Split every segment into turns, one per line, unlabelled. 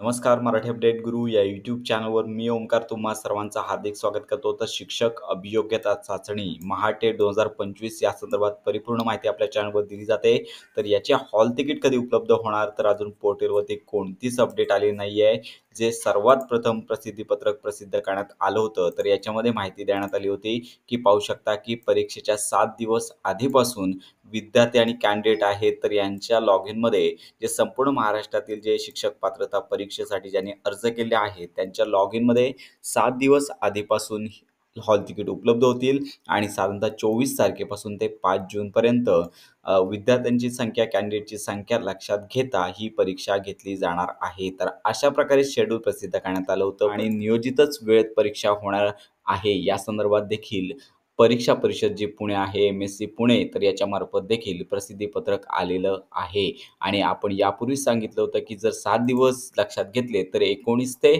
नमस्कार. मराठी अपडेट गुरु या यूट्यूब चॅनलवर मी ओमकार तुम्हा सर्वांचं हार्दिक स्वागत करतो. तर शिक्षक अभियोग्यता चाचणी महाटेट 2025 या संदर्भात परिपूर्ण माहिती आपल्या चॅनलवर दिली जाते. तर याची हॉल तिकीट कधी उपलब्ध होणार, तर अजून पोर्टलवरती कोणतीच अपडेट आली नाही आहे. जे सर्वात प्रथम प्रसिद्धीपत्रक प्रसिद्ध करण्यात आलं होतं, तर याच्यामध्ये माहिती देण्यात आली होती की पाहू शकता की परीक्षेच्या 7 दिवस आधीपासून विद्यार्थी आणि कॅन्डिडेट आहेत, तर यांच्या लॉग इनमध्ये जे संपूर्ण महाराष्ट्रातील जे शिक्षक पात्रता परीक्षेसाठी ज्यांनी अर्ज केले आहेत त्यांच्या लॉग इनमध्ये 7 दिवस आधीपासून हॉल तिकीट उपलब्ध होतील आणि साधारणतः 24 तारखेपासून ते 5 जूनपर्यंत विद्यार्थ्यांची संख्या कॅन्डिडेटची संख्या लक्षात घेता ही परीक्षा घेतली जाणार आहे. तर अशा प्रकारे शेड्यूल प्रसिद्ध करण्यात आलं होतं आणि नियोजितच वेळेत परीक्षा होणार आहे या संदर्भात देखील परीक्षा परिषद जी पुणे आहे MSc पुणे, तर याच्यामार्फत देखील प्रसिद्धीपत्रक आलेलं आहे. आणि आपण यापूर्वी सांगितलं होतं की जर 7 दिवस लक्षात घेतले तर 19 ते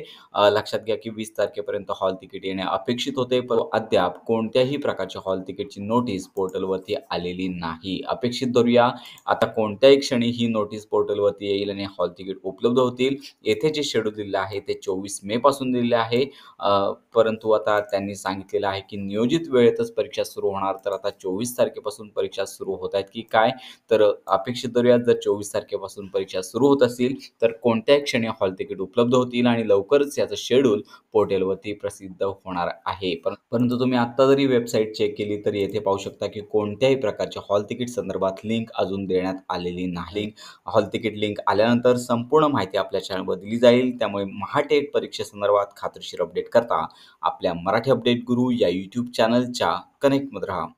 लक्षात घ्या की 20 तारखेपर्यंत हॉल तिकीट येणे अपेक्षित होते, पण अद्याप कोणत्याही प्रकारच्या हॉल तिकीटची नोटीस पोर्टलवरती आलेली नाही. अपेक्षित धरूया आता कोणत्याही क्षणी ही नोटीस पोर्टलवरती येईल आणि हॉल तिकीट उपलब्ध होतील. येथे जे शेड्यूल दिलेलं आहे ते 24 मे पासून दिलेले आहे, परंतु आता त्यांनी सांगितलेलं आहे की नियोजित वेळेतच परीक्षा सुरू होणार. तर आता 24 तारखेपासून परीक्षा सुरू होत आहेत की काय, तर अपेक्षित धरूया जर 24 तारखेपासून परीक्षा सुरू होत असेल तर कोणत्याही क्षणी हॉल तिकीट उपलब्ध होतील आणि लवकरच याचं शेड्यूल पोर्टलवरती प्रसिद्ध होणार आहे. परंतु तुम्ही आत्ता जरी वेबसाईट चेक केली तर येथे पाहू शकता की कोणत्याही प्रकारच्या हॉल तिकीट संदर्भात लिंक अजून देण्यात आलेली नाही. हॉल तिकीट लिंक आल्यानंतर संपूर्ण माहिती आपल्या चॅनलवर दिली जाईल. त्यामुळे महाटेट परीक्षेसंदर्भात खात्रीशीर अपडेट करता आपल्या मराठी अपडेट गुरु या यूट्यूब चॅनलच्या कनेक्टमध्ये राहा.